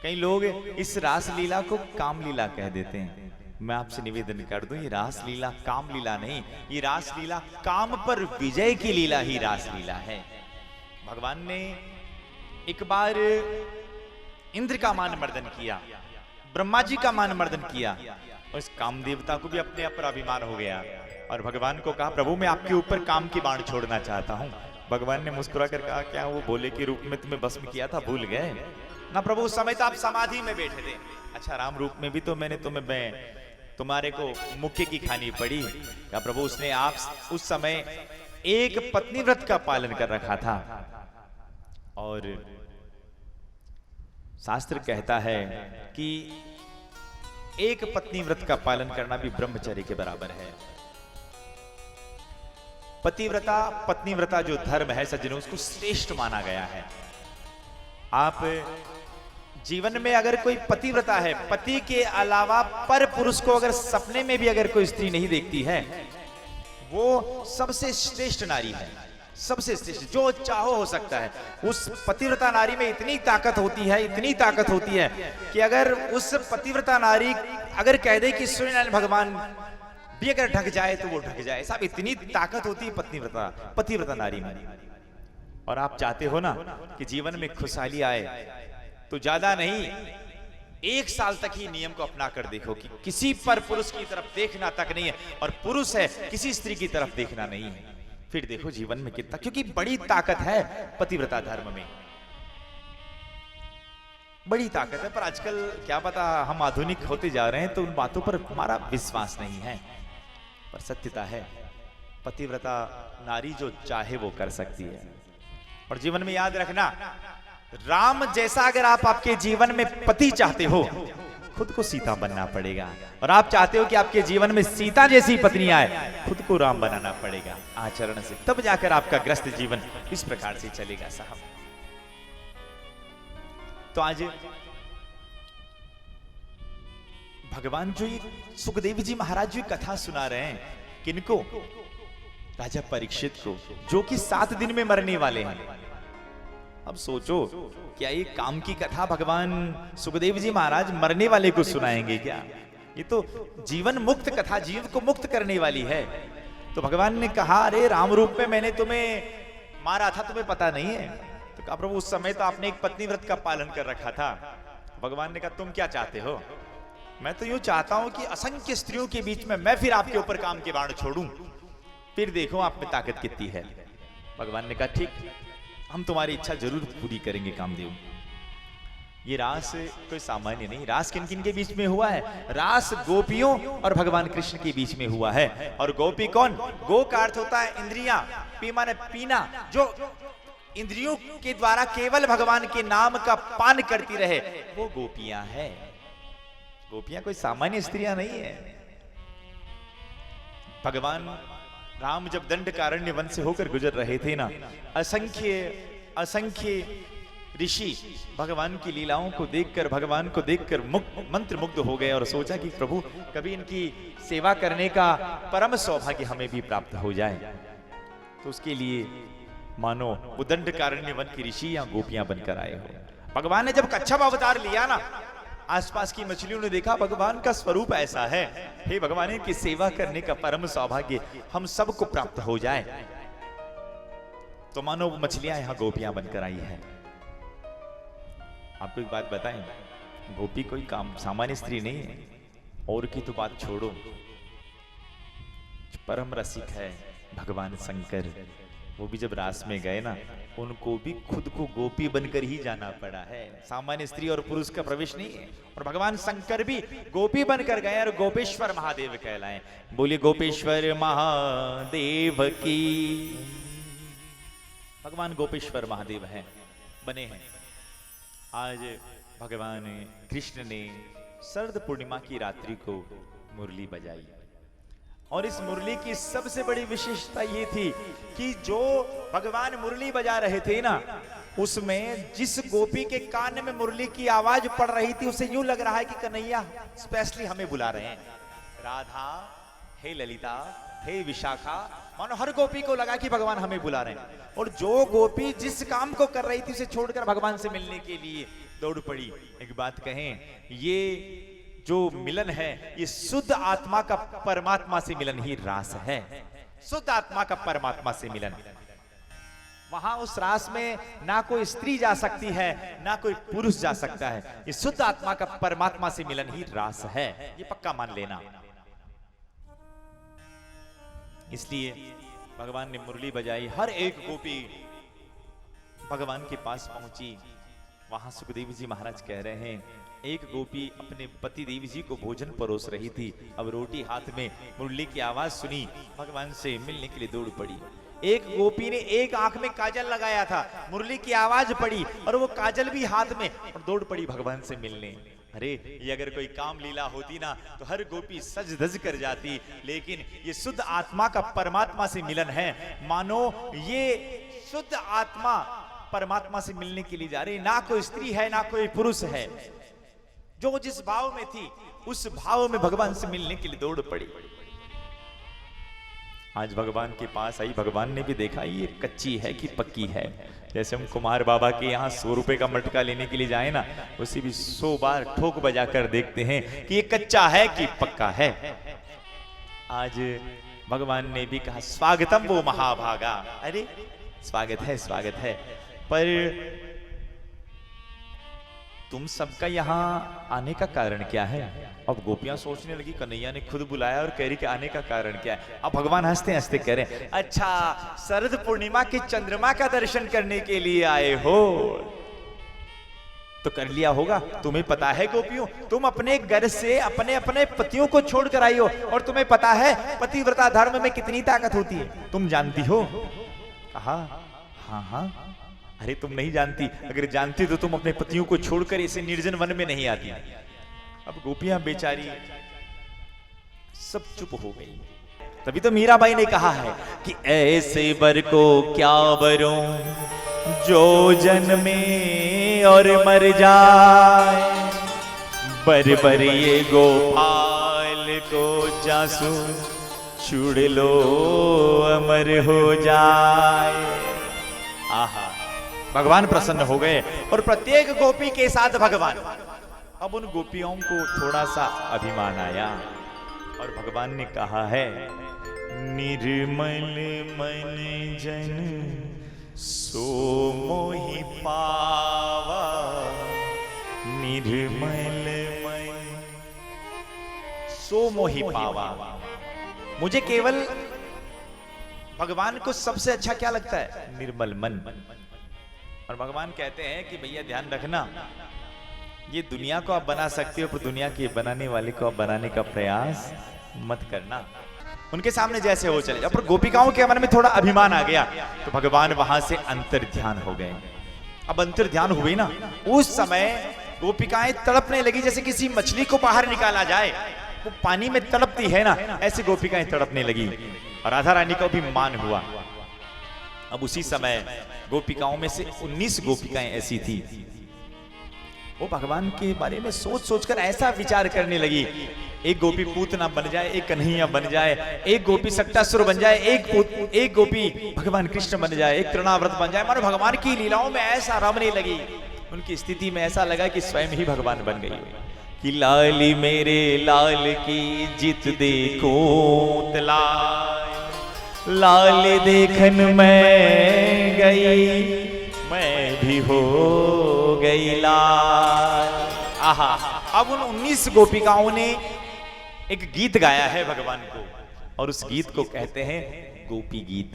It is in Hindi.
कई लोग इस रास लीला को काम लीला कह देते हैं। मैं आपसे निवेदन कर दूं, ये रास लीला काम लीला नहीं, ये रास लीला काम पर विजय की लीला ही रास लीला है। भगवान ने एक बार इंद्र का मान मर्दन किया, ब्रह्मा जी का मान मर्दन किया, और इस काम देवता को भी अपने पर अभिमान हो गया और भगवान को कहा, प्रभु मैं आपके ऊपर काम की बाण छोड़ना चाहता हूं। भगवान ने मुस्कुरा कर कहा, क्या वो भोले के रूप में तुम्हें भस्म किया था, भूल गए ना प्रभु? उस समय तो आप समाधि में बैठे थे। अच्छा, राम रूप में भी तो मैंने तुम्हारे को मुक्के की खानी पड़ी। क्या प्रभु? उसने आप उस समय एक पत्नी व्रत का पालन कर रखा था, और शास्त्र कहता है कि एक पत्नी व्रत का पालन करना भी ब्रह्मचर्य के बराबर है। पतिव्रता पत्नीव्रता जो धर्म है सज्जनों, उसको श्रेष्ठ माना गया है। आप जीवन में अगर कोई पतिव्रता है, पति के अलावा पर पुरुष को अगर सपने में भी अगर कोई स्त्री नहीं देखती है, वो सबसे श्रेष्ठ नारी है, सबसे श्रेष्ठ, जो चाहो हो सकता है। उस पतिव्रता नारी में इतनी ताकत होती है, इतनी ताकत होती है कि अगर उस पतिव्रता नारी अगर कह दे कि सूर्यनारायण भगवान भी अगर ढक जाए तो वो ढक जाए, सब इतनी ताकत होती है पतिव्रता नारी में। और आप चाहते हो ना कि जीवन में खुशहाली आए, तो ज्यादा नहीं, 1 साल तक ही नियम को अपना कर देखो कि किसी पर पुरुष की तरफ देखना तक नहीं है, और पुरुष है किसी स्त्री की तरफ देखना नहीं है। फिर देखो जीवन में कितना, क्योंकि बड़ी ताकत है पतिव्रता धर्म में, बड़ी ताकत है। पर आजकल क्या पता हम आधुनिक होते जा रहे हैं तो उन बातों पर हमारा विश्वास नहीं है। पर सत्यता है, पतिव्रता नारी जो चाहे वो कर सकती है। और जीवन में याद रखना, राम जैसा अगर आप आपके जीवन में पति चाहते हो, खुद को सीता बनना पड़ेगा। और आप चाहते हो कि आपके जीवन में सीता जैसी पत्नी आए, खुद को राम बनाना पड़ेगा आचरण से, तब जाकर आपका ग्रस्त जीवन इस प्रकार से चलेगा साहब। तो आज भगवान जो ये सुखदेव जी महाराज जी कथा सुना रहे हैं, किनको? राजा परीक्षित को, जो कि 7 दिन में मरने वाले हैं। अब सोचो, क्या ये काम की कथा भगवान सुखदेव जी महाराज मरने वाले को सुनाएंगे क्या? ये तो जीवन मुक्त कथा, जीवन को मुक्त करने वाली है। तो भगवान ने कहा, अरे राम रूप में मैंने तुम्हें मारा था, तुम्हें पता नहीं है? तो कहा, प्रभु उस समय तो आपने एक पत्नी व्रत का पालन कर रखा था। भगवान ने कहा, तुम क्या चाहते हो? मैं तो यूं चाहता हूं कि असंख्य स्त्रियों के बीच में मैं फिर आपके ऊपर काम के बाण छोड़ूं, फिर देखो आप में ताकत कितनी है। भगवान ने कहा, ठीक, हम तुम्हारी इच्छा जरूर पूरी करेंगे कामदेव। ये रास कोई सामान्य नहीं, रास किन किन के बीच में हुआ है? रास गोपियों और भगवान कृष्ण के बीच में हुआ है। और गोपी कौन? गो का अर्थ होता है इंद्रियां, पी माने पीना, जो इंद्रियों के द्वारा केवल भगवान के नाम का पान करती रहे, वो गोपियां है। गोपियां कोई सामान्य स्त्रियां नहीं है। भगवान राम जब दंडकारण्य वन से होकर गुजर रहे थे ना, असंख्य ऋषि भगवान की लीलाओं को देखकर, भगवान को देखकर मंत्र मुग्ध हो गए और सोचा कि प्रभु कभी इनकी सेवा करने का परम सौभाग्य हमें भी प्राप्त हो जाए। तो उसके लिए मानो वो दंडकारण्य वन की ऋषि या गोपियां बनकर आए हो। भगवान ने जब कच्छप अवतार लिया ना, आसपास की मछलियों ने देखा भगवान का स्वरूप ऐसा है, हे भगवान की सेवा करने का परम सौभाग्य हम सबको प्राप्त हो जाए। तो मानो मछलियां यहां गोपियां बनकर आई है। आपको एक बात बताएं, गोपी कोई काम सामान्य स्त्री नहीं है। और की तो बात छोड़ो, परम रसिक है भगवान शंकर, वो भी जब रास में गए ना, उनको भी खुद को गोपी बनकर ही जाना पड़ा है। सामान्य स्त्री और पुरुष का प्रवेश नहीं है। और भगवान शंकर भी गोपी बनकर गए और गोपेश्वर महादेव कहलाए। बोलिए गोपेश्वर महादेव की। भगवान गोपेश्वर महादेव हैं, बने हैं। आज भगवान कृष्ण ने शरद पूर्णिमा की रात्रि को मुरली बजाई, और इस मुरली की सबसे बड़ी विशेषता ये थी कि जो भगवान मुरली बजा रहे थे ना, उसमें जिस गोपी के कान में मुरली की आवाज पड़ रही थी, उसे यूं लग रहा है कि कन्हैया स्पेशली हमें बुला रहे हैं। राधा, हे ललिता, हे विशाखा, मानो हर गोपी को लगा कि भगवान हमें बुला रहे हैं। और जो गोपी जिस काम को कर रही थी उसे छोड़कर भगवान से मिलने के लिए दौड़ पड़ी। एक बात कहें, ये जो मिलन है ये शुद्ध आत्मा का परमात्मा से मिलन ही रास है। शुद्ध आत्मा का परमात्मा से मिलन, वहां उस रास में ना कोई स्त्री जा सकती है ना कोई पुरुष जा सकता है। ये शुद्ध आत्मा का परमात्मा से मिलन ही रास है, ये पक्का मान लेना। इसलिए भगवान ने मुरली बजाई, हर एक गोपी भगवान के पास पहुंची। वहां सुखदेव जी महाराज कह रहे हैं, एक गोपी अपने पति देव जी को भोजन परोस रही थी, अब रोटी हाथ में, मुरली की आवाज सुनी, भगवान से मिलने के लिए दौड़ पड़ी। एक गोपी ने एक आंख में काजल लगाया था, मुरली की आवाज पड़ी और वो काजल भी हाथ में, और दौड़ पड़ी भगवान से मिलने। अरे ये अगर कोई काम लीला होती ना तो हर गोपी सज धज कर जाती, लेकिन ये शुद्ध आत्मा का परमात्मा से मिलन है। मानो ये शुद्ध आत्मा परमात्मा से मिलने के लिए जा रही, ना कोई स्त्री है ना कोई पुरुष है, जो जिस भाव में थी उस भाव में भगवान से मिलने के लिए दौड़ पड़ी। आज भगवान के पास आई, भगवान ने भी देखा ये कच्ची है कि पक्की है। जैसे हम कुमार बाबा के यहाँ 100 रुपए का मटका लेने के लिए जाए ना, उसे भी 100 बार ठोक बजा कर देखते हैं कि ये कच्चा है कि पक्का है। आज भगवान ने भी कहा, स्वागतम वो महाभागा। अरे स्वागत है, पर तुम सबका यहाँ आने का कारण क्या है? अब गोपियां सोचने लगी, कन्हैया ने खुद बुलाया और कह रही कि आने का कारण क्या है। अब भगवान हंसते हंसते कह रहे हैं, अच्छा शरद पूर्णिमा के चंद्रमा का दर्शन करने के लिए आए हो, तो कर लिया होगा। तुम्हें पता है गोपियों, तुम अपने घर से अपने अपने पतियों को छोड़ कर आई हो, और तुम्हें पता है पतिव्रता धर्म में कितनी ताकत होती है, तुम जानती हो? कहा हाँ। अरे तुम नहीं जानती, अगर जानती तो तुम अपने पतियों को छोड़कर इसे निर्जन वन में नहीं आती। अब गोपियां बेचारी सब चुप हो गई। तभी तो मीराबाई ने कहा है कि ऐसे वर को क्या वरों जो जन्मे और मर जाए, बर बर ये गोपाल को जासू छुड़ लो अमर हो जाए। आहा, भगवान प्रसन्न हो गए और प्रत्येक गोपी के साथ भगवान, अब उन गोपियों को थोड़ा सा अभिमान आया और भगवान ने कहा है, निर्मल मन जन सो मोहि पावा, निर्मल मन सो मोहि पावा। मुझे केवल भगवान को सबसे अच्छा क्या लगता है? निर्मल मन। और भगवान कहते हैं कि भैया ध्यान रखना, ये दुनिया को आप बना सकते हो पर दुनिया के बनाने वाले को आप बनाने का प्रयास मत करना। उनके सामने जैसे हो चले। पर गोपिकाओं के मन में थोड़ा अभिमान आ गया तो भगवान वहां से अंतर ध्यान हो गए। अब अंतर ध्यान हुई ना, उस समय गोपिकाएं तड़पने लगी, जैसे किसी मछली को बाहर निकाला जाए, वो पानी में तड़पती है ना, ऐसी गोपिकाएं तड़पने लगी। और राधा रानी को भी मान हुआ। अब उसी समय गोपिकाओं में से 19 गोपिकाएं ऐसी थी, वो भगवान के बारे में सोच सोचकर ऐसा विचार करने लगी, एक गोपी पूतना बन जाए, एक कन्हैया बन जाए, एक गोपी सक्टासुर बन जाए, एक गोपी भगवान कृष्ण बन जाए, एक तृणाव्रत बन जाए। मानो भगवान की लीलाओं में ऐसा रमने लगी, उनकी स्थिति में ऐसा लगा कि स्वयं ही भगवान बन गई कि लाली मेरे लाल की जित देखो लाल देखन मैं गई, मैं भी हो गई लाल। आहा, अब उन 19 गोपिकाओं ने एक गीत गाया है भगवान को, और उस गीत को कहते हैं गोपी गीत।